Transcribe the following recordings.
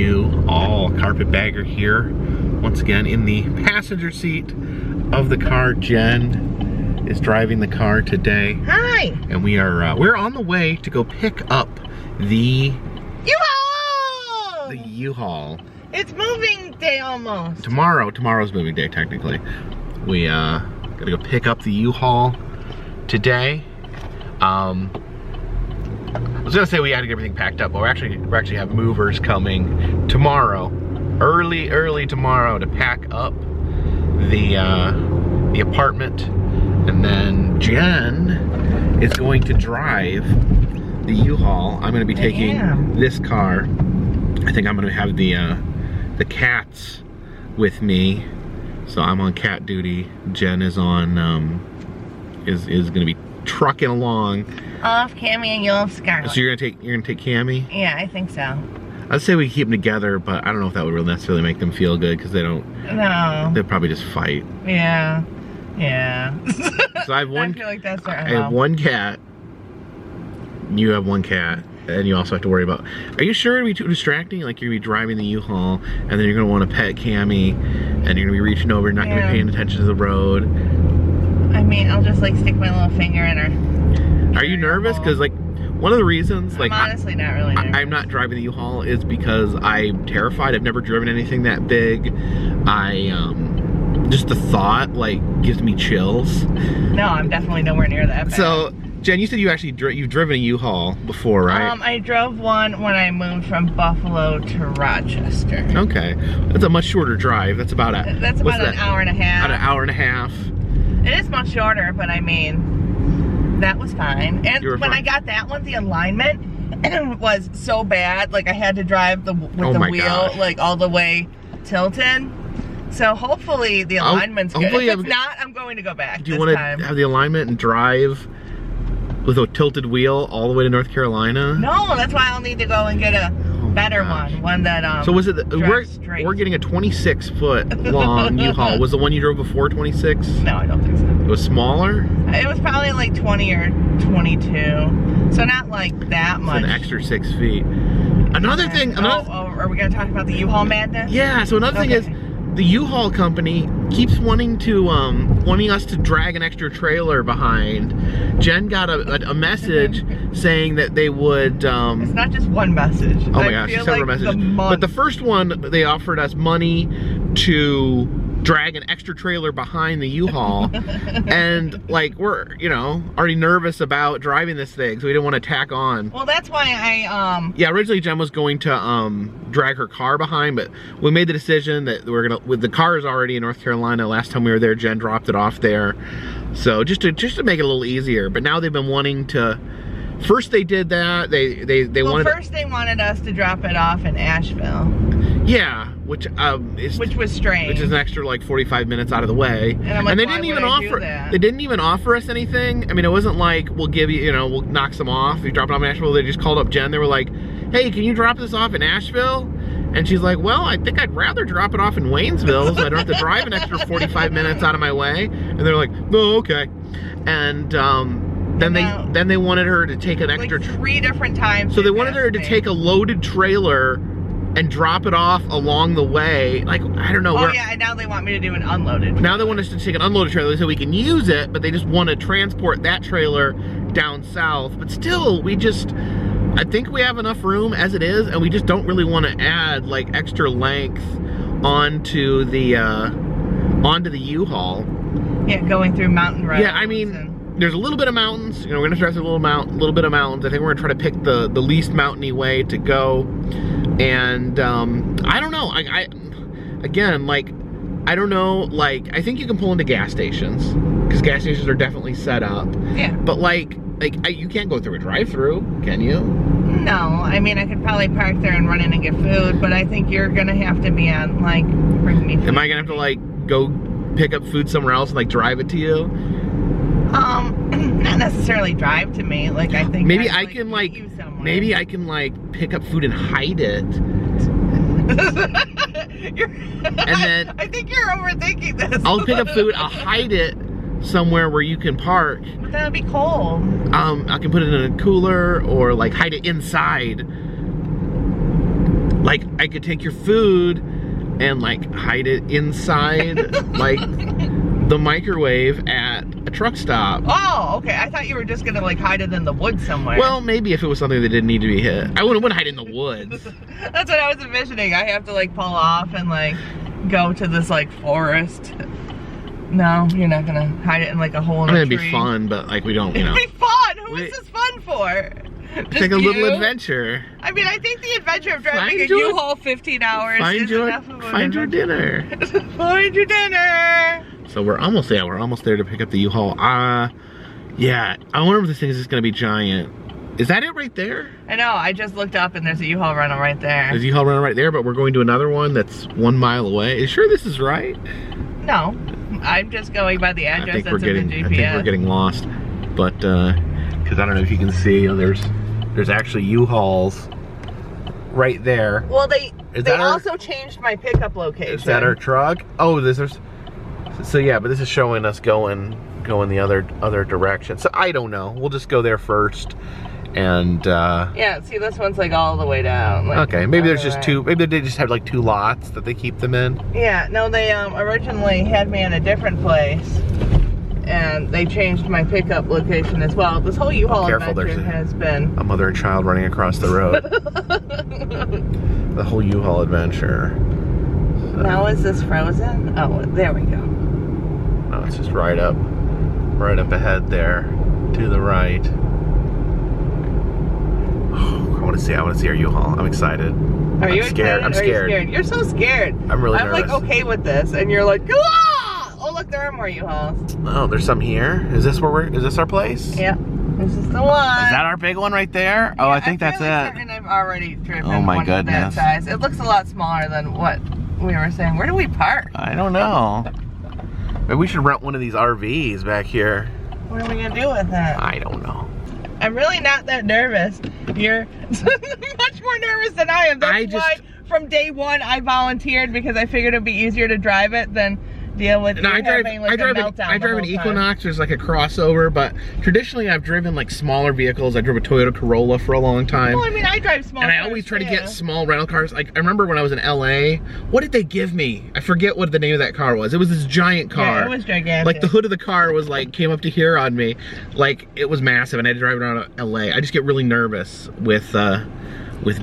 you all. Carpetbagger here, once again in the passenger seat of the car. Jen is driving the car today. Hi! And we're on the way to go pick up the U-Haul! The U-Haul. It's moving day almost. Tomorrow's moving day technically. We gotta go pick up the U-Haul today. I was gonna say we had to get everything packed up, but we actually have movers coming tomorrow, early tomorrow, to pack up the apartment, and then Jen is going to drive the U-Haul. I'm gonna be taking this car. I think I'm gonna have the cats with me, so I'm on cat duty. Jen is on is gonna be trucking along. I'll have Cammy and you'll have Scarlet. So you're gonna take Cammy? Yeah, I think so. I'd say we keep them together, but I don't know if that would really necessarily make them feel good, because they don't. No. They'll probably just fight. Yeah. So I have one. I feel like that's I have one cat. You have one cat, and you also have to worry about. Are you sure it'd be too distracting? Like you're gonna be driving the U-Haul, and then you're gonna want to pet Cammy, and you're gonna be reaching over, and not gonna be paying attention to the road. I mean, I'll just like stick my little finger in her. Are you nervous? Because like one of the reasons, like I'm honestly not really nervous. I'm not driving the U-Haul is because I'm terrified. I've never driven anything that big. Just the thought like gives me chills. No, I'm definitely nowhere near that bad. So Jen, you said you've driven a U-Haul before, right? I drove one when I moved from Buffalo to Rochester. Okay, that's a much shorter drive. That's about an hour and a half. About an hour and a half. It is much shorter, but I mean, that was fine. And when I got that one, the alignment was so bad. Like I had to drive with the wheel like all the way tilted. So hopefully the alignment's good. If it's not, I'm going to go back. Do you want to have the alignment and drive with a tilted wheel all the way to North Carolina? No, that's why I'll need to go and get a better one that so was it we're getting a 26-foot long U-Haul. Was the one you drove before 26? No, I don't think so. It was smaller? It was probably like 20 or 22. So not like that much. It's an extra 6 feet. Another thing, are we gonna talk about the U-Haul madness? Yeah, so another thing is the U-Haul company keeps wanting us to drag an extra trailer behind. Jen got a message saying that they would. It's not just one message. Oh my gosh, several messages. But the first one, they offered us money to drag an extra trailer behind the U-Haul, and like we're already nervous about driving this thing, so we didn't want to tack on. Well, that's why yeah, originally Jen was going to drag her car behind, but we made the decision that we're gonna, with the cars already in North Carolina. Last time we were there, Jen dropped it off there, so just to make it a little easier. But now they've been wanting to. First they did that. First they wanted us to drop it off in Asheville. Yeah, which was strange. Which is an extra like 45 minutes out of the way. And I'm like, they didn't even offer. They didn't even offer us anything. I mean, it wasn't like we'll give you, we'll knock some off. If you drop it off in Asheville, they just called up Jen. They were like, "Hey, can you drop this off in Asheville?" And she's like, "Well, I think I'd rather drop it off in Waynesville, so I don't have to drive an extra 45 minutes out of my way." And they're like, "Oh, okay." And then they wanted her to take an extra like 3 different times. So they wanted her to take a loaded trailer and drop it off along the way. Like, I don't know. Oh yeah, and now they want me to do an unloaded trailer. Now they want us to take an unloaded trailer so we can use it, but they just want to transport that trailer down south. But still, I think we have enough room as it is, and we just don't really want to add like extra length onto the U-Haul. Yeah, going through mountain roads. Yeah, I mean, there's a little bit of mountains. We're gonna try a little bit of mountains. I think we're gonna try to pick the least mountainy way to go. And I don't know. I don't know. Like, I think you can pull into gas stations because gas stations are definitely set up. Yeah. But you can't go through a drive-through, can you? No. I mean, I could probably park there and run in and get food, but I think you're gonna have to be on like bring me food. Am I gonna have to like go pick up food somewhere else and like drive it to you? Not necessarily drive to me. Like I think maybe I can like pick up food and hide it. And then I think you're overthinking this. I'll pick up food. I'll hide it somewhere where you can park. But that would be cold. I can put it in a cooler or like hide it inside. like I could take your food and like hide it inside like the microwave at a truck stop. Oh, okay. I thought you were just gonna like hide it in the woods somewhere. Well, maybe if it was something that didn't need to be hit. I wouldn't hide it in the woods. That's what I was envisioning. I have to like pull off and like go to this like forest. No, you're not gonna hide it in like a hole in a tree. It'd be fun, but like we don't, you know. It'd be fun. Who is this fun for? It's like a little adventure. I mean, I think the adventure of driving a U-Haul 15 hours is enough of Find your dinner. Find your dinner. So we're almost there to pick up the U-Haul. Yeah, I wonder if this thing is just gonna be giant. Is that it right there? I know, I just looked up and there's a U-Haul rental right there. There's a U-Haul rental right there, but we're going to another one that's 1 mile away. Are you sure this is right? No, I'm just going by the address that's in the GPS. I think we're getting lost, but, because I don't know if you can see, there's actually U-Hauls right there. Well, they also changed my pickup location. Is that our truck? Oh, so yeah, but this is showing us going the other direction. So I don't know. We'll just go there first, and yeah. See, this one's like all the way down. Like, okay, maybe there's just two. Maybe they just have like 2 lots that they keep them in. Yeah. No, they originally had me in a different place, and they changed my pickup location as well. This whole U-Haul adventure has been a mother and child running across the road. The whole U-Haul adventure. So. Now is this frozen? Oh, there we go. No, it's just right up ahead there, to the right. Oh, I want to see our U-Haul. I'm excited. Are you scared? I'm scared. You're so scared. I'm really nervous. I'm like okay with this, and you're like, ah! Oh look, there are more U-Hauls. Oh, there's some here. Is this our place? Yeah. This is the one. Is that our big one right there? Oh, yeah, I think that's it. And I've already driven one of that size. It looks a lot smaller than what we were saying. Where do we park? I don't know. Maybe we should rent one of these RVs back here. What are we gonna do with that? I don't know. I'm really not that nervous. You're much more nervous than I am. That's why from day one I volunteered, because I figured it'd be easier to drive it than deal with I drive an Equinox. There's like a crossover, but traditionally I've driven like smaller vehicles. I drove a Toyota Corolla for a long time. Well, I mean, I drive small cars, and I always try to get small rental cars. Like I remember when I was in LA, what did they give me? I forget what the name of that car was. It was this giant car. Yeah, it was gigantic. Like the hood of the car was like, came up to here on me. Like it was massive, and I had to drive it around LA. I just get really nervous with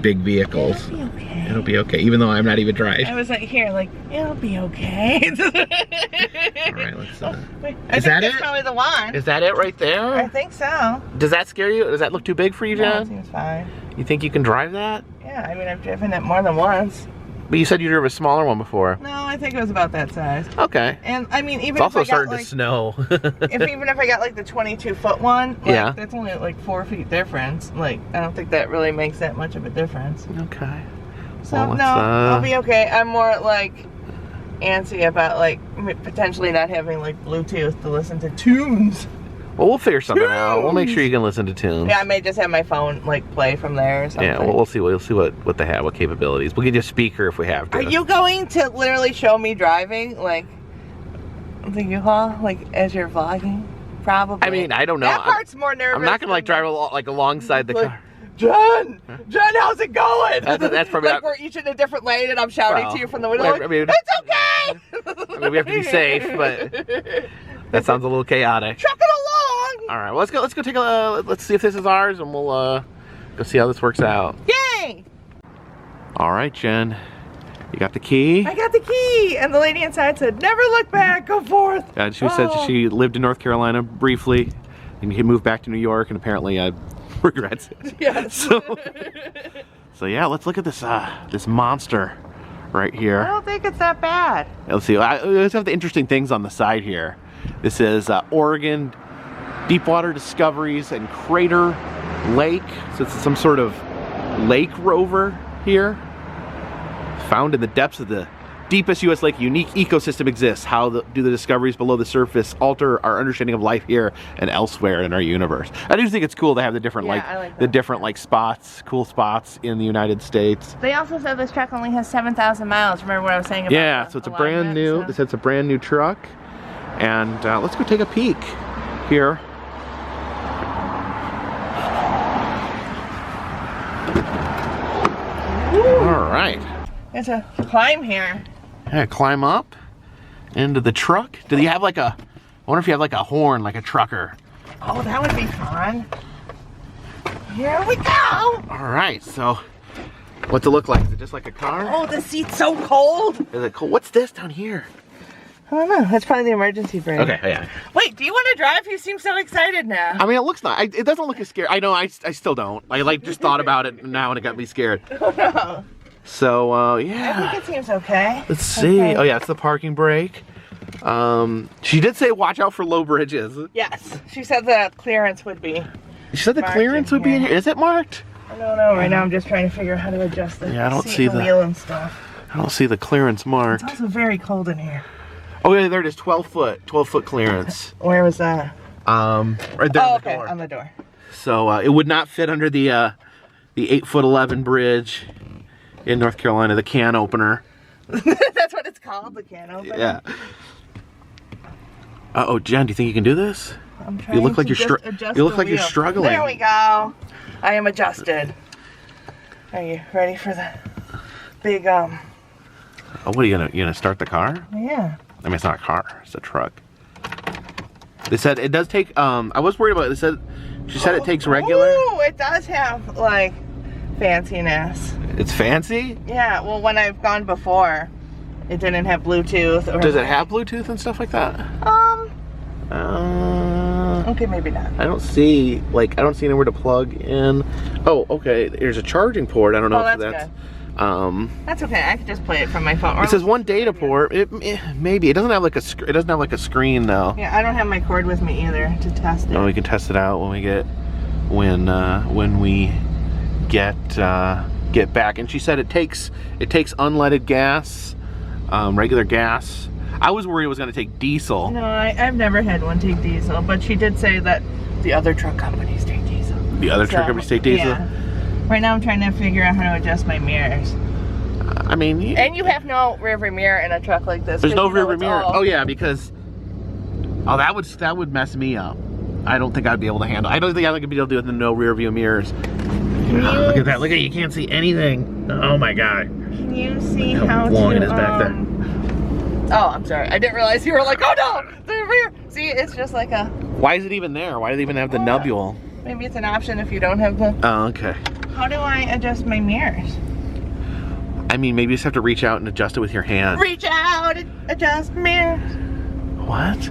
big vehicles. It'll be okay. It'll be okay, even though I'm not even driving. I was like, here, like, it'll be okay. All right, let's. Is that it? That's probably the one. Is that it right there? I think so. Does that scare you? Does that look too big for you, Jen? No, it seems fine. You think you can drive that? Yeah, I mean, I've driven it more than once. But you said you drove a smaller one before. No, I think it was about that size. Okay. And I mean, even it's also if I got, starting to snow. even if I got like the 22-foot one, like, yeah, that's only like 4 feet difference. Like, I don't think that really makes that much of a difference. Okay. So well, no, I'll be okay. I'm more like antsy about like potentially not having like Bluetooth to listen to tunes. Well, we'll figure something out. We'll make sure you can listen to tunes. Yeah, I may just have my phone like play from there or something. Yeah, we'll see. We'll see what they have, what capabilities. We'll get you a speaker if we have to. Are you going to literally show me driving like the U-Haul, like as you're vlogging? Probably. I mean, I don't know. That part's more nervous. I'm not gonna like drive alongside the car. Jen, how's it going? That's probably like we're each in a different lane, and I'm shouting to you from the window. Like, I mean, it's okay. I mean, we have to be safe, but that sounds a little chaotic. Truck it along. All right, well, let's go take a let's see if this is ours, and we'll go see how this works out. Yay! All right, Jen, you got the key? I got the key, and the lady inside said, "Never look back, go forth." Yeah, she said she lived in North Carolina briefly, and he moved back to New York, and apparently regrets it. Yes. So yeah, let's look at this this monster right here. I don't think it's that bad. Let's see. Let's have the interesting things on the side here. This is Oregon Deepwater Discoveries and Crater Lake. So it's some sort of lake rover here, found in the depths of the deepest U.S. lake. A unique ecosystem exists. How do the discoveries below the surface alter our understanding of life here and elsewhere in our universe? I do think it's cool to have the different like spots, cool spots in the United States. They also said this truck only has 7,000 miles. Remember what I was saying about? Yeah, so it's a brand new. They said it's a brand new truck, and let's go take a peek here. All right. There's a climb here. Yeah, climb up into the truck. Do you have like a, I wonder if you have like a horn, like a trucker. Oh, that would be fun. Here we go. All right, so what's it look like? Is it just like a car? Oh, the seat's so cold. Is it cool? What's this down here? I don't know. That's probably the emergency brake. Okay, yeah. Wait, do you want to drive? You seem so excited now. I mean, it looks nice. It doesn't look as scary. I know, I still don't. I like just thought about it now and it got me scared. Oh, no. So, yeah. I think it seems okay. Let's see. Okay. Oh, yeah, it's the parking brake. She did say watch out for low bridges. Yes, she said the clearance would be. She said the clearance would be in here. Is it marked? I don't know. Right now I'm just trying to figure out how to adjust the I don't see the wheel and stuff. I don't see the clearance marked. It's also very cold in here. Oh yeah, there it is. 12 foot clearance. Where was that? Right there on the door. On the door. So it would not fit under the 8'11" bridge in North Carolina, the can opener. That's what it's called, the can opener. Yeah. Oh, Jen, do you think you can do this? I'm trying. You look like you're struggling. There we go. I am adjusted. Are you ready for the big Oh, what are you gonna start the car? Yeah. I mean, it's not a car, it's a truck. They said it does take, I was worried about it. She said it takes regular. Ooh, it does have, like, fanciness. It's fancy? Yeah, well, when I've gone before, it didn't have Bluetooth. Or does it have Bluetooth and stuff like that? Okay, maybe not. I don't see anywhere to plug in. Oh, okay, there's a charging port. I don't know if that's... Good. That's okay. I can just play it from my phone. It says one data port. Maybe it doesn't have like a screen though. Yeah, I don't have my cord with me either to test it. Oh, we can test it out when we get back. And she said it takes unleaded gas, regular gas. I was worried it was going to take diesel. No, I've never had one take diesel, but she did say that the other truck companies take diesel. The other truck companies take diesel. Yeah. Right now I'm trying to figure out how to adjust my mirrors. I mean... And you have no rear view mirror in a truck like this. There's no rear view mirror. Oh yeah, because... Oh, that would mess me up. I don't think I'd be able to handle... I don't think I'd be able to do it with the no rear view mirrors. Look at that. Look at you can't see anything. Oh my god. Can you see how long to... it is back there. Oh, I'm sorry. I didn't realize you were like, oh no! The rear... See, it's just like a... Why is it even there? Why do they even have the nubule? Maybe it's an option if you don't have the... Oh, okay. How do I adjust my mirrors? I mean, maybe you just have to reach out and adjust it with your hand. Reach out and adjust mirrors. What?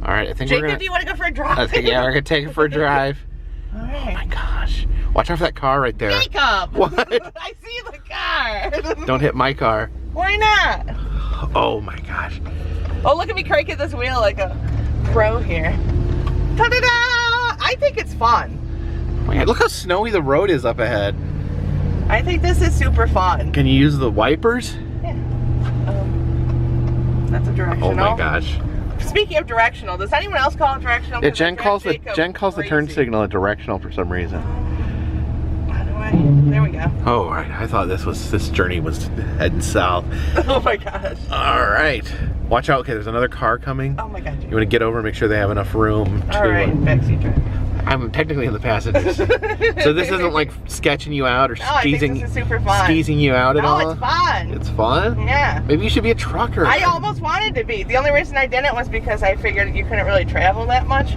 All right, I think Jacob, do you want to go for a drive? Yeah, we're gonna take it for a drive. All right. Oh my gosh. Watch out for that car right there. Jacob! What? I see the car. Don't hit my car. Why not? Oh my gosh. Oh, look at me cranking this wheel like a pro here. Ta-da-da! I think it's fun. Oh my God, look how snowy the road is up ahead. I think this is super fun. Can you use the wipers? Yeah. That's a directional. Oh my gosh. Speaking of directional, does anyone else call it directional? Yeah, Jen calls the turn signal a directional for some reason. How do I? There we go. Oh, right. I thought this journey was heading south. Oh my gosh. All right. Watch out. Okay, there's another car coming. Oh my god. You want to get over and make sure they have enough room to... All right, backseat driver. I'm technically in the passenger. So this isn't like sketching you out or skeezing, this is super fun. Skeezing you out at all? No, it's fun. It's fun? Yeah. Maybe you should be a trucker. I almost wanted to be. The only reason I didn't was because I figured you couldn't really travel that much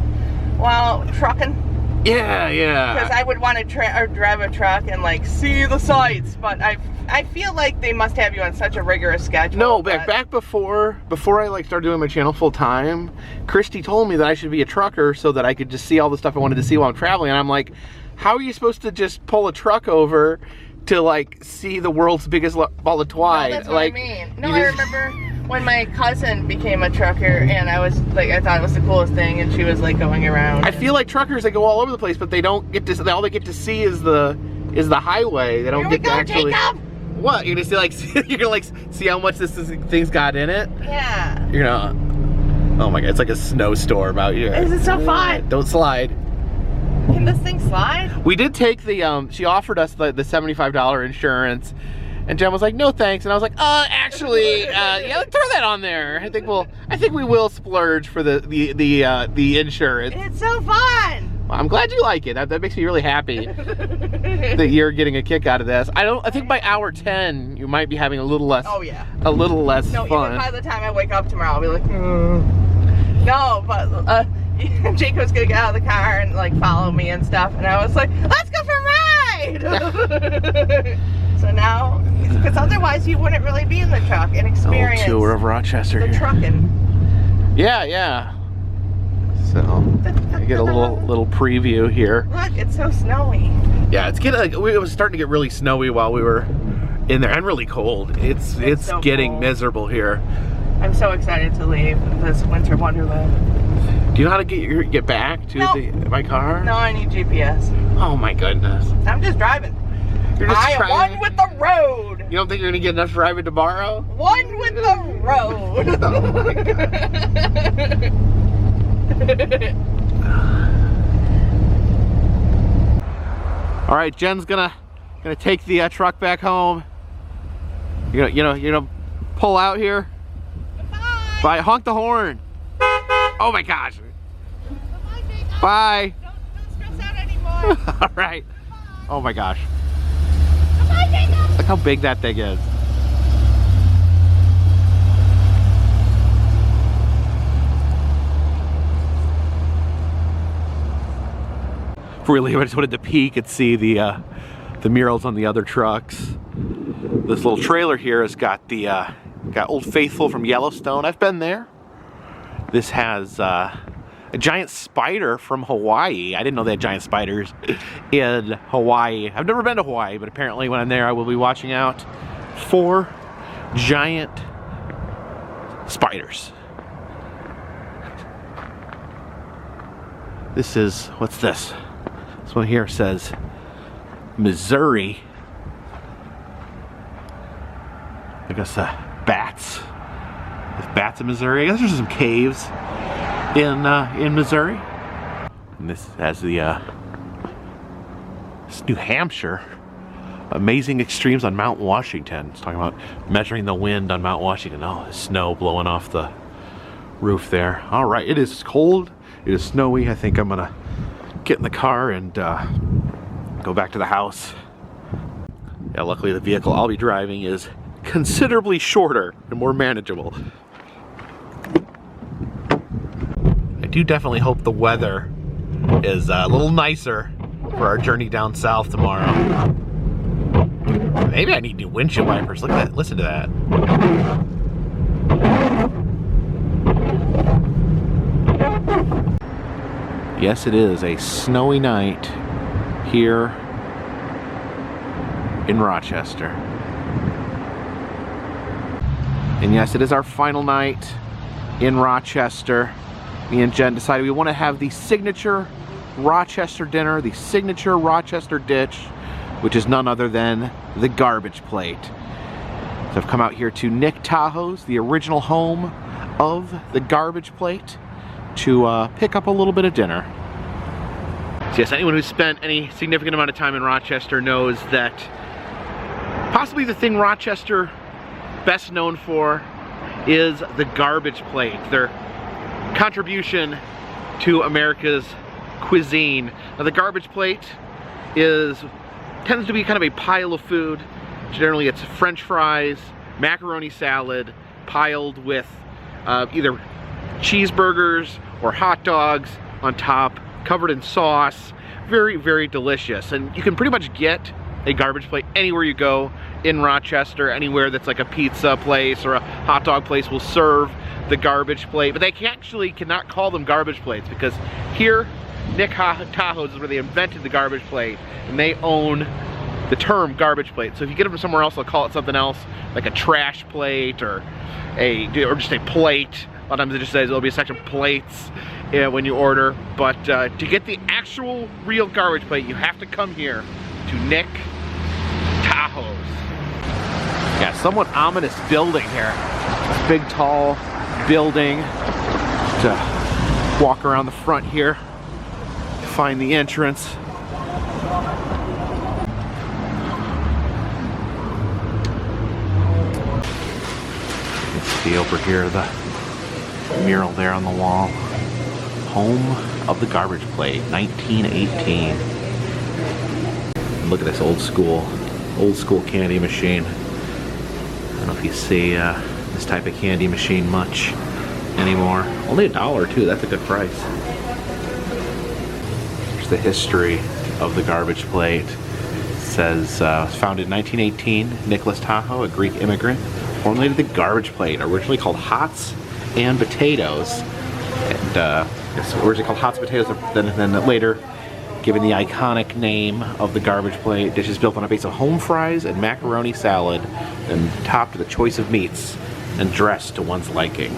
while trucking. Yeah, yeah. Because I would want to drive a truck and like see the sights, but I feel like they must have you on such a rigorous schedule. No, back before I like started doing my channel full time, Christy told me that I should be a trucker so that I could just see all the stuff I wanted to see while I'm traveling. And I'm like, how are you supposed to just pull a truck over to like see the world's biggest ball of twine? No, that's what like, I mean. No, I remember when my cousin became a trucker and I was like, I thought it was the coolest thing, and she was like going around. I feel like truckers, they go all over the place, but they don't get to, all they get to see is the highway. They don't get to actually. Jacob! What? You're gonna see like you're gonna like see how much thing's got in it? Yeah. You're gonna. Oh my god, it's like a snowstorm out here. This is so fun. Don't slide. Can this thing slide? We did take the she offered us the $75 insurance, and Jen was like, no thanks, and I was like, actually, yeah, throw that on there. I think we will splurge for the insurance. It's so fun. Well, I'm glad you like it. That makes me really happy that you're getting a kick out of this. I think by hour 10 you might be having a little less. Oh yeah. A little less fun. No, even by the time I wake up tomorrow, I'll be like, No, but Jacob's gonna get out of the car and like follow me and stuff, and I was like, let's go for a ride. So now, because otherwise you wouldn't really be in the truck and experience a tour of Rochester the trucking. Yeah. So I get a little preview here. Look, it's so snowy. Yeah, it's getting it was starting to get really snowy while we were in there, and really cold. It's so getting cold. Miserable here. I'm so excited to leave this winter wonderland. Do you know how to get back to my car? No, I need GPS. Oh my goodness. I'm just driving. You're just I am one with the road. You don't think you're gonna get enough driving tomorrow? One with the road. Oh my god. All right, Jen's gonna take the truck back home. You're gonna pull out here. Bye. Bye. Honk the horn. Oh my gosh. Bye. Don't stress out anymore. All right. Bye. Oh my gosh. Bye, Jacob. Look how big that thing is. Really, I just wanted to peek and see the murals on the other trucks. This little trailer here has got got Old Faithful from Yellowstone. I've been there. This has a giant spider from Hawaii. I didn't know they had giant spiders in Hawaii. I've never been to Hawaii, but apparently when I'm there I will be watching out for giant spiders. This is, what's this? This one here says Missouri. I guess bats. There's bats in Missouri. I guess there's some caves in Missouri. And this has the it's New Hampshire. Amazing extremes on Mount Washington. It's talking about measuring the wind on Mount Washington. Oh, the snow blowing off the roof there. All right, it is cold. It is snowy. I think I'm gonna get in the car and go back to the house. Yeah, luckily the vehicle I'll be driving is considerably shorter and more manageable. I do definitely hope the weather is a little nicer for our journey down south tomorrow. Maybe I need new windshield wipers. Look at that. Listen to that. Yes, it is a snowy night here in Rochester. And yes, it is our final night in Rochester. Me and Jen decided we want to have the signature Rochester dinner, the signature Rochester dish, which is none other than the garbage plate. So I've come out here to Nick Tahous, the original home of the garbage plate, to pick up a little bit of dinner. So yes, anyone who's spent any significant amount of time in Rochester knows that possibly the thing Rochester best known for is the garbage plate, their contribution to America's cuisine. Now, the garbage plate tends to be kind of a pile of food. Generally it's French fries, macaroni salad, piled with either cheeseburgers or hot dogs on top, covered in sauce. Very, very delicious. And you can pretty much get a garbage plate anywhere you go in Rochester. Anywhere that's like a pizza place or a hot dog place will serve the garbage plate. But they cannot call them garbage plates, because here, Nick Tahous is where they invented the garbage plate, and they own the term garbage plate. So if you get them from somewhere else, they'll call it something else, like a trash plate or just a plate. A lot of times it just says there'll be a section of plates when you order. But to get the actual real garbage plate, you have to come here to Nick Tahous. Yeah, somewhat ominous building here. Big, tall building. To walk around the front here to find the entrance. You can see over here the mural there on the wall. Home of the garbage plate, 1918. Look at this old school candy machine. I don't know if you see this type of candy machine much anymore. Only $1 too, that's a good price. Here's the history of the garbage plate. It says, founded in 1918, Nicholas Tahous, a Greek immigrant, formulated the garbage plate, originally called Hots and Potatoes. And it's originally called Hots and Potatoes, then later given the iconic name of the garbage plate. Dish is built on a base of home fries and macaroni salad, and topped with a choice of meats, and dressed to one's liking.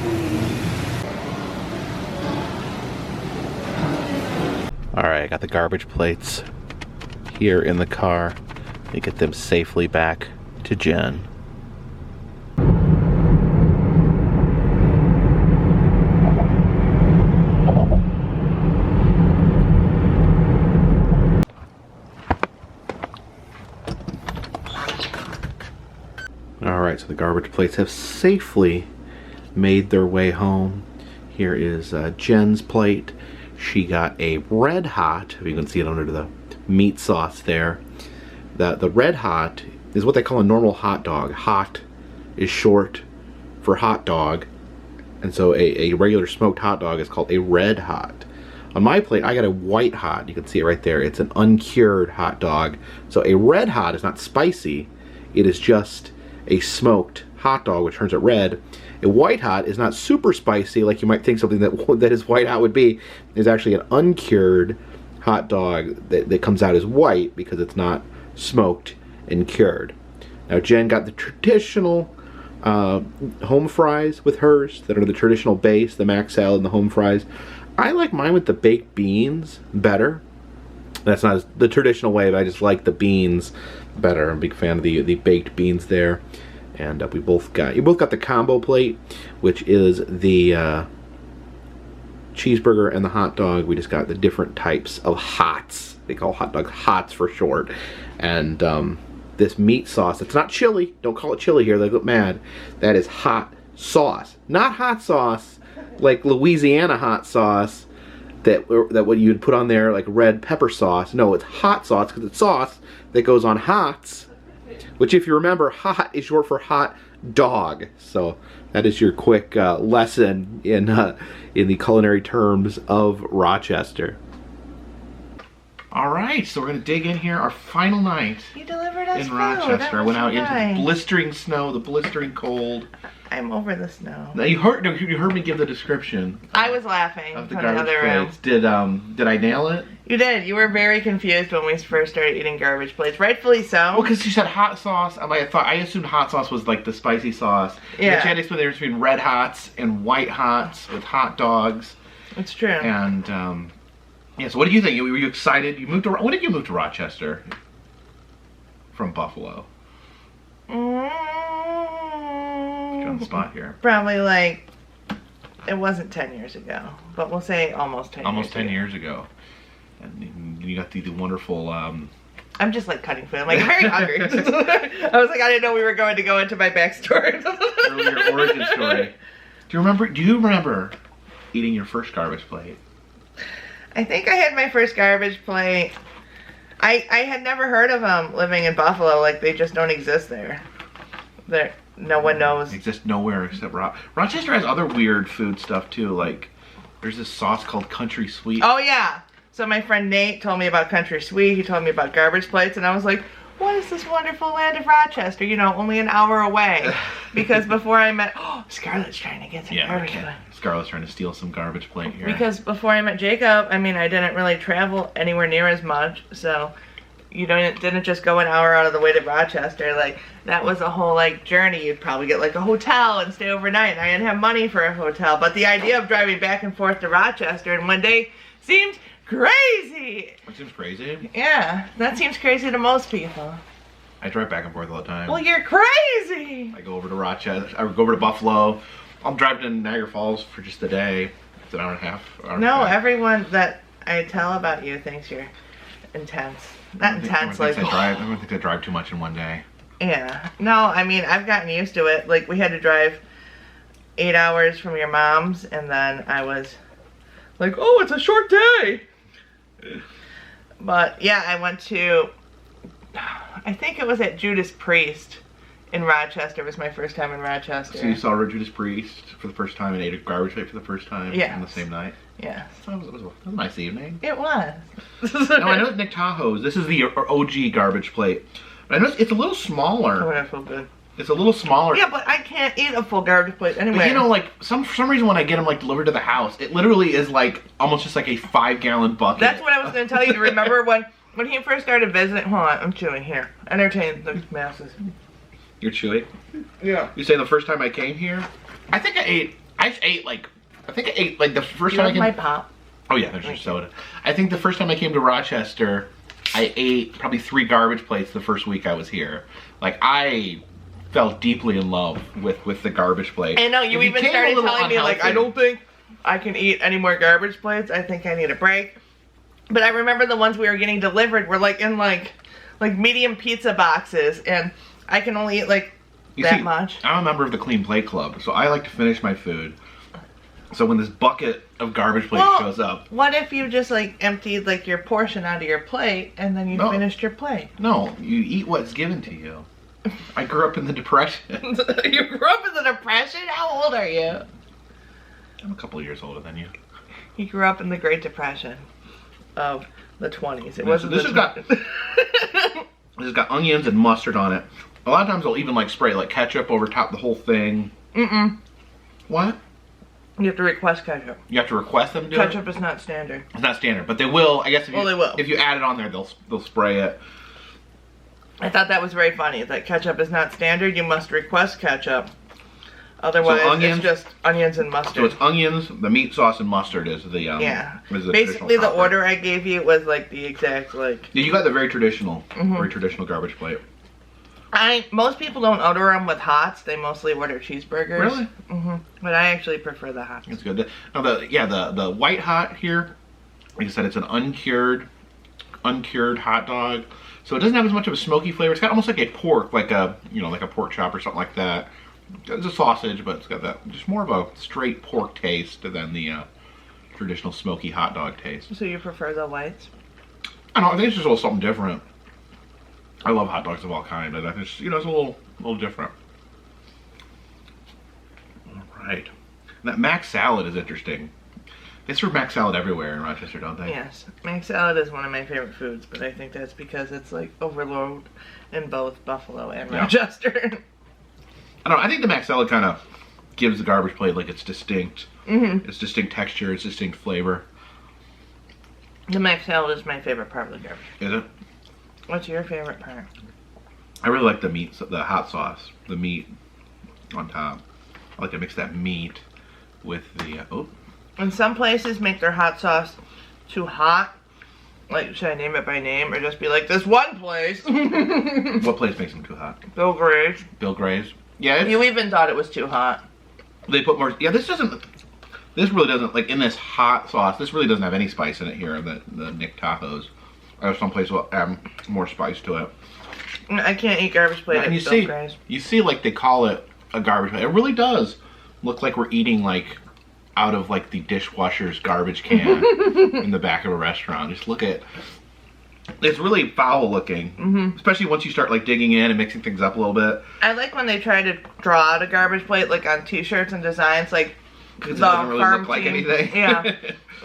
Alright, I got the garbage plates here in the car. Let me get them safely back to Jen. Alright, so the garbage plates have safely made their way home. Here is Jen's plate. She got a Red Hot, if you can see it under the meat sauce there. The Red Hot is what they call a normal hot dog. Hot is short for hot dog, and so a regular smoked hot dog is called a Red Hot. On my plate, I got a White Hot. You can see it right there. It's an uncured hot dog. So a Red Hot is not spicy. It is just a smoked hot dog, which turns it red. A White Hot is not super spicy, like you might think something that is White Hot would be. It's actually an uncured hot dog that comes out as white because it's not smoked and cured. Now Jen got the traditional home fries with hers that are the traditional base, the mac salad and the home fries. I like mine with the baked beans better. That's not the traditional way, but I just like the beans better. I'm a big fan of the baked beans there. And you both got the combo plate, which is the cheeseburger and the hot dog. We just got the different types of hots. They call hot dogs hots for short. And this meat sauce, it's not chili. Don't call it chili here, they get mad. That is hot sauce. Not hot sauce like Louisiana hot sauce that what you'd put on there like red pepper sauce. No, it's hot sauce because it's sauce that goes on hots, which if you remember, hot is short for hot dog. So that is your quick lesson in the culinary terms of Rochester. All right, so we're gonna dig in here. Our final night you delivered us in Rochester. I went out into the blistering snow, the blistering cold. I'm over the snow. Now you heard me give the description. I was laughing of the garbage plates. Did I nail it? You did. You were very confused when we first started eating garbage plates, rightfully so. Well, because you said hot sauce. I assumed hot sauce was like the spicy sauce. Yeah. And she had to explain the difference between red hots and white hots with hot dogs. It's true. And yeah. So what do you think? Were you excited? When did you move to Rochester from Buffalo? On the spot here. Probably like, it wasn't 10 years ago, but we'll say almost 10 years ago. Almost 10 years ago. And you got the wonderful... I'm just like cutting food. I'm like very hungry. I was like, I didn't know we were going to go into my backstory. Your origin story. Do you remember eating your first garbage plate? I think I had my first garbage plate. I had never heard of them living in Buffalo. Like, they just don't exist there. No one knows. They exist nowhere except Rochester has other weird food stuff too. Like, there's this sauce called Country Sweet. Oh yeah. So my friend Nate told me about Country Sweet. He told me about garbage plates, and I was like, what is this wonderful land of Rochester? You know, only an hour away. Because before I met, Scarlett's trying to get some garbage plate. Scarlett's trying to steal some garbage plate here. Because before I met Jacob, I mean, I didn't really travel anywhere near as much, so you didn't just go an hour out of the way to Rochester. Like, that was a whole like journey. You'd probably get like a hotel and stay overnight, and I didn't have money for a hotel. But the idea of driving back and forth to Rochester in one day seemed crazy. It seems crazy? Yeah, that seems crazy to most people. I drive back and forth all the time. Well, you're crazy. I go over to Rochester. I go over to Buffalo. I'm driving to Niagara Falls for just a day. It's an hour and a half. No, everyone that I tell about you thinks you're intense. Not intense, like... Everyone thinks I drive too much in one day. Yeah. No, I mean, I've gotten used to it. Like, we had to drive 8 hours from your mom's, and then I was Like, oh, it's a short day. But yeah, I went to, I think it was at Judas Priest in Rochester. It was my first time in Rochester. So you saw Judas Priest for the first time and ate a garbage plate for the first time on the same night? Yes. So it was a nice evening. It was. No, I know it's Nick Tahous. This is the OG garbage plate. But I know it's a little smaller. Oh, that felt good. It's a little smaller. Yeah, but I can't eat a full garbage plate anyway. But you know, like, for some reason when I get them, like, delivered to the house, it literally is, like, almost just like a 5-gallon bucket. That's what I was going to tell you. Remember when he first started visiting? Hold on, I'm chewing here. Entertain the masses. You're chewing? Yeah. You say the first time I came here? I think I ate like the first time I came. My pop. Oh yeah, there's your soda. I think the first time I came to Rochester, I ate probably 3 garbage plates the first week I was here. Like, I fell deeply in love with the garbage plate. I know, you even started telling me, like, I don't think I can eat any more garbage plates. I think I need a break. But I remember the ones we were getting delivered were like in like medium pizza boxes, and I can only eat like that much. I'm a member of the Clean Plate Club, so I like to finish my food. So when this bucket of garbage plates shows up. What if you just like emptied like your portion out of your plate and then you finished your plate? No, you eat what's given to you. I grew up in the Depression. You grew up in the Depression? How old are you? I'm a couple of years older than you. He grew up in the Great Depression of the 20s. It wasn't this has got onions and mustard on it. A lot of times they'll even like spray like ketchup over top the whole thing. What? You have to request ketchup. You have to request them to do Ketchup is not standard. It's not standard, but they will. I guess if they will. If you add it on there, they'll spray it. I thought that was very funny. That ketchup is not standard. You must request ketchup. Otherwise, it's just onions and mustard. So it's onions, the meat sauce, and mustard is the Basically, the order I gave you was like the exact like. Yeah, you got the very traditional garbage plate. Most people don't order them with hots. They mostly order cheeseburgers. Really? But I actually prefer the hots. It's good. The white hot here, like I said, it's an uncured hot dog. So it doesn't have as much of a smoky flavor. It's got almost like a pork, like a pork chop or something like that. It's a sausage, but it's got that just more of a straight pork taste than the traditional smoky hot dog taste. So you prefer the whites? I don't know. I think it's just a little something different. I love hot dogs of all kinds, but it's it's a little different. All right. And that mac salad is interesting. They serve mac salad everywhere in Rochester, don't they? Yes. Mac salad is one of my favorite foods, but I think that's because it's like overload in both Buffalo and Rochester. I don't know. I think the mac salad kind of gives the garbage plate like its distinct texture, its distinct flavor. The mac salad is my favorite part of the garbage. Is it? What's your favorite part? I really like the meat, the hot sauce, the meat on top. I like to mix that meat with the And some places make their hot sauce too hot. Like, should I name it by name or just be like, this one place? What place makes them too hot? Bill Gray's. Bill Gray's? Yeah. You even thought it was too hot. They put more. Yeah, this really doesn't, like in this hot sauce, this really doesn't have any spice in it here, the Nick Tahous. I have some place will add more spice to it. I can't eat garbage plate at Bill Gray's. You see, like, they call it a garbage plate. It really does look like we're eating, like, out of, like, the dishwasher's garbage can in the back of a restaurant. Just look at... It's really foul looking, especially once you start, like, digging in and mixing things up a little bit. I like when they try to draw out a garbage plate, like, on t-shirts and designs, like, because it doesn't really look like anything. Yeah.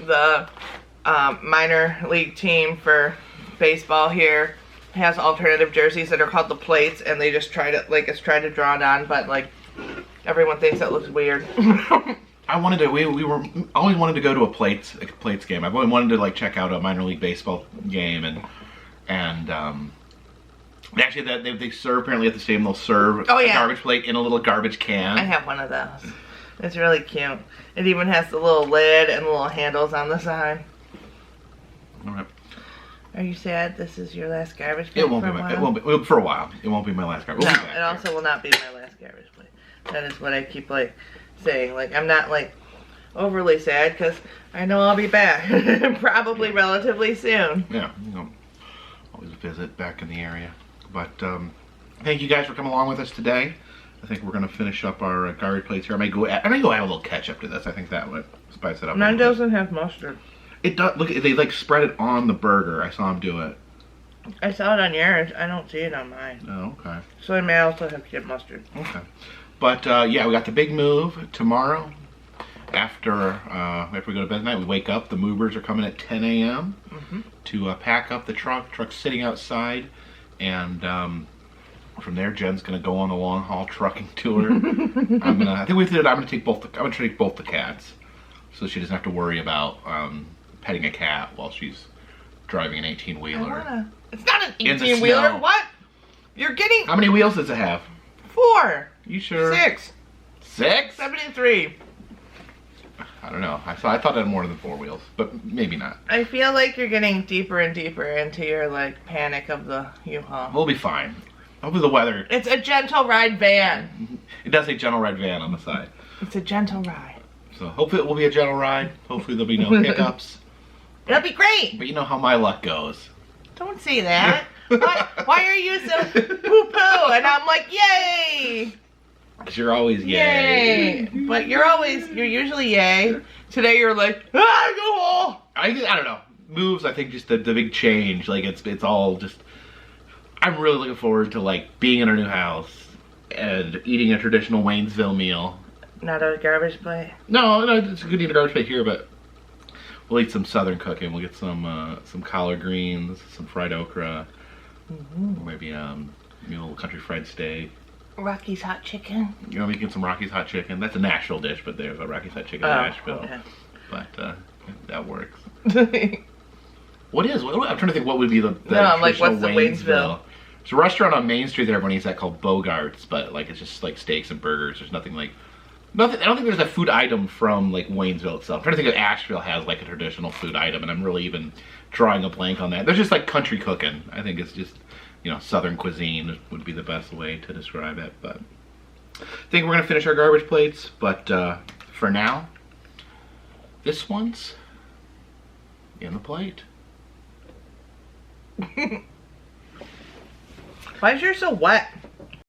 The minor league team for baseball here has alternative jerseys that are called the plates, and they just try to, like, it's trying to draw it on, but, like, everyone thinks that looks weird. I wanted to, we always wanted to go to a plates game. I've always wanted to, like, check out a minor league baseball game, and actually they serve, apparently at the stadium, they'll serve a garbage plate in a little garbage can. I have one of those. It's really cute. It even has the little lid and the little handles on the side. All right. Are you sad this is your last garbage plate? It won't be for a while. It won't be my last garbage plate. No, it also will not be my last garbage plate. That is what I keep, like, saying. Like, I'm not, like, overly sad because I know I'll be back. Probably relatively soon. Yeah, always visit back in the area. But thank you guys for coming along with us today. I think we're gonna finish up our garbage plates here. I may go add a little ketchup to this. I think that would spice it up. Mine doesn't have mustard. It does. Look, they like spread it on the burger. I saw them do it. I saw it on yours. I don't see it on mine. Oh, okay. So I may also have to get mustard. Okay. But yeah, we got the big move tomorrow. After we go to bed tonight, we wake up. The movers are coming at 10 a.m. To pack up the truck. Truck's sitting outside, and from there, Jen's gonna go on a long haul trucking tour. I'm gonna take both the cats, so she doesn't have to worry about petting a cat while she's driving an 18-wheeler. It's not an 18-wheeler. What? You're getting. How many wheels does it have? 4. You sure? 6. 6? 73. I don't know. I thought it had more than 4 wheels, but maybe not. I feel like you're getting deeper and deeper into your like panic of the U-Haul. We'll be fine. Hopefully the weather. It's a gentle ride van. It does say gentle ride van on the side. It's a gentle ride. So hopefully it will be a gentle ride. Hopefully there'll be no hiccups. It'll be great. But you know how my luck goes. Don't say that. Why are you so poo-poo? And I'm like, yay! Because you're always yay. But you're usually yay. Today you're like, go. I don't know. Moves, I think just the big change. Like it's all just. I'm really looking forward to like being in our new house and eating a traditional Waynesville meal. Not a garbage plate. No, it's good to eat a garbage plate here, but we'll eat some southern cooking. We'll get some collard greens, some fried okra, maybe a little country fried steak. Rocky's hot chicken. You know, we get some Rocky's hot chicken. That's a Nashville dish, but there's a Rocky's hot chicken in Nashville. Okay. But that works. What is? I'm trying to think what would be the I'm like, what's the Waynesville? There's a restaurant on Main Street that everyone eats that called Bogart's, but like it's just like steaks and burgers. There's nothing like. I don't think there's a food item from like Waynesville itself. I'm trying to think if Asheville has like a traditional food item, and I'm really even drawing a blank on that. There's just like country cooking. I think it's just, Southern cuisine would be the best way to describe it. But I think we're gonna finish our garbage plates. But for now, this one's in the plate. Why is yours so wet?